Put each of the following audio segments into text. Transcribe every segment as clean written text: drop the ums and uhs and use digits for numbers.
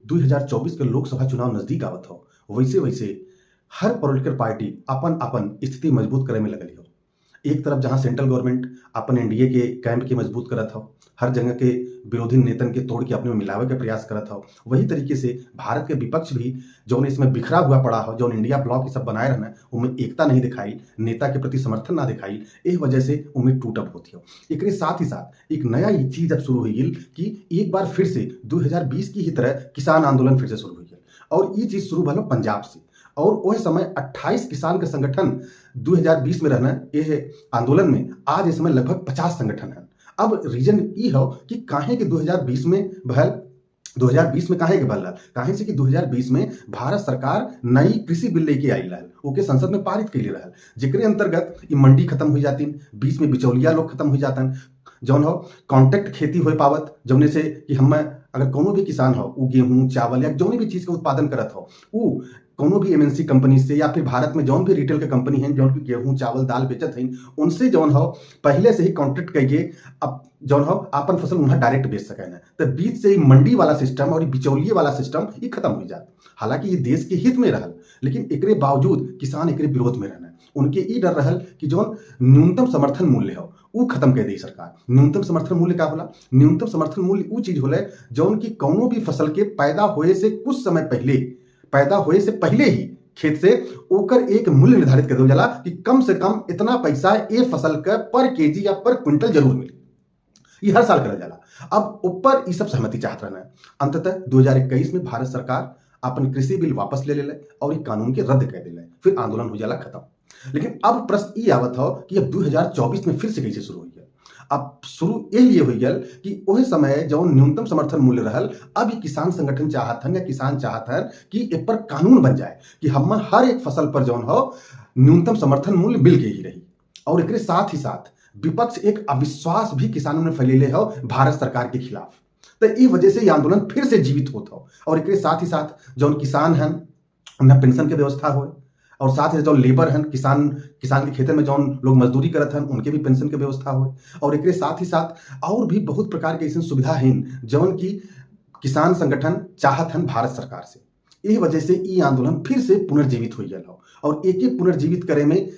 2024 के लोकसभा चुनाव नजदीक आवत हो, वैसे वैसे हर पॉलिटिकल पार्टी अपन अपन स्थिति मजबूत करे में लगल हो। एक तरफ जहां सेंट्रल गवर्नमेंट अपन एनडीए के कैंप के मजबूत करत हो, हर जगह के विरोधी नेतन के तोड़ के अपने में मिलावे के प्रयास करत हो, वही तरीके से भारत के विपक्ष भी जौन इसमें बिखरा हुआ पड़ा हो, जौन इंडिया ब्लॉक सब बनाए रहना उनमें एकता नहीं दिखाई, नेता के प्रति समर्थन ना दिखाई, इस वजह से उम्मीद टूटअप होती हो। एक साथ ही साथ एक नया चीज अब शुरू हुई कि एक बार फिर से 2020 की ही तरह किसान आंदोलन फिर से शुरू हुई और ये चीज शुरू भलो पंजाब से। और वह समय 28 किसान के संगठन 2020 में रहना ये आंदोलन में आज इस समय लगभग 50 संगठन है। अब रीजन ये हो कि काहे के 2020 में बहल 2020 में काहे के बहल काहे से कि 2020 में भारत सरकार नई कृषि बिल लेके आई रहल, ओके संसद में पारित कैले रहल, जेकरे अंतर्गत ये मंडी खत्म हो जाती, बीच में बिचौलिया लोग खत्म हो जातन, जौन हो कॉन्ट्रैक्ट खेती हो पावत, जौने से कि हम अगर कोनो भी किसान हो वो गेहूं चावल या जौन भी चीज का उत्पादन करत हो वो कोनो भी एमएनसी कंपनी से या फिर भारत में जौन भी रिटेल के कंपनी है जौन की गेहूं चावल दाल बेचत है उनसे जौन हो पहले से ही कॉन्ट्रैक्ट करके अब जौन हो अपन फसल वहां डायरेक्ट बेच सके ना, तो बीच से ही मंडी वाला सिस्टम और बिचौलिए वाला सिस्टम ये खत्म हो जाता। हालांकि ये देश के हित में रहल, लेकिन एकरे बावजूद किसान एकरे विरोध में रहना, उनके ई डर रहल कि जौन न्यूनतम समर्थन मूल्य हो वो खत्म कर दी सरकार। न्यूनतम समर्थन मूल्य का होला? न्यूनतम समर्थन मूल्य वो चीज होला जौन की कौनो भी फसल के पैदा होए से कुछ समय पहले, पैदा होए से पहले ही खेत से ओकर एक मूल्य निर्धारित कर दो जाला कि कम से कम इतना पैसा ए फसल का पर केजी या पर क्विंटल जरूर मिले। ये हर साल करल जाला। अब ऊपर ये सब सहमति चाहत रहना है। अंततः 2021 में भारत सरकार अपन कृषि बिल वापस ले ले और ये कानून के रद्द कर दिले, फिर आंदोलन हो जाला खत्म। लेकिन अब प्रश्न ये आवत हो कि अब 2024 में फिर से कैसे शुरू हुई है। अब शुरू ये हुई है कि वही समय जो न्यूनतम समर्थन मूल्य रहल, अब ये किसान संगठन चाहत हन या किसान चाहत हन कि इस पर कानून बन जाए कि हम हर एक फसल पर जौन हो न्यूनतम समर्थन मूल्य मिल के ही रही। और एक साथ ही साथ विपक्ष एक अविश्वास भी किसानों ने फैलेले हो भारत सरकार के खिलाफ, तो इस वजह से ये आंदोलन फिर से जीवित होता हो। और एक साथ ही साथ जौन किसान हैं उन्हें पेंशन की व्यवस्था हो, और साथ ही जो लेबर हैं किसान के खेतों में जौन लोग मजदूरी करत हैं उनके भी पेंशन की व्यवस्था हो। और एक साथ ही साथ और भी बहुत प्रकार के ऐसी सुविधा हैं जौन की किसान संगठन चाहत हैं भारत सरकार से। यही वजह से ये आंदोलन फिर से पुनर्जीवित हुई हो। और एक पुनर्जीवित करे में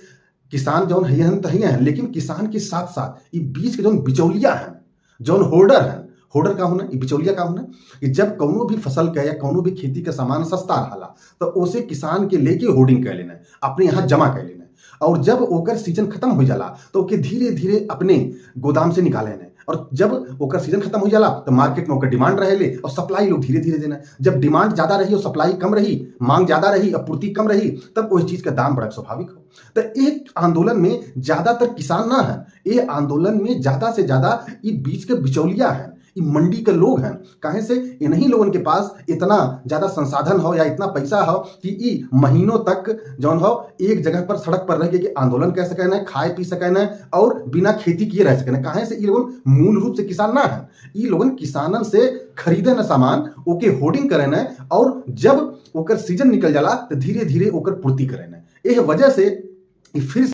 किसान जौन है, लेकिन किसान के साथ साथ ये बीच के जौन बिचौलिया हैं, जौन होल्डर हैं, होल्डर का होना, बिचौलिया का होना कि जब कोनो भी फसल का या कोनो भी खेती का सामान सस्ता रहला तो उसे किसान के लेके होर्डिंग कर लेना, अपने यहाँ जमा कर लेना, और जब ओकर सीजन खत्म हो जाला तो ओके धीरे धीरे अपने गोदाम से निकाले लेना, और जब ओकर सीजन खत्म हो जाला तो मार्केट में ओकर डिमांड रहेले और सप्लाई लोग धीरे धीरे देना। जब डिमांड ज्यादा रही और सप्लाई कम रही, मांग ज्यादा रही और पूर्ति कम रही, तब उस चीज का दाम बड़ा स्वाभाविक हो। तो एक आंदोलन में ज्यादातर किसान ना है, ये आंदोलन में ज्यादा से ज्यादा ये बीच के बिचौलिया है, ये मंडी के लोग हैं। कहे से इन्हीं लोगों के पास इतना ज्यादा संसाधन हो या इतना पैसा हो कि ये महीनों तक जौन हो एक जगह पर सड़क पर रह के आंदोलन कर सके ना, खाए पी सके ना और बिना खेती किए रह सके ना। कहे से ये लोग मूल रूप से किसान ना है, ये लोग किसानन से खरीदे ना सामान, ओके होर्डिंग करे ना, और जब ओकर सीजन निकल जाला तो धीरे धीरे ओकर पूर्ति करे ना। यह वजह से फिर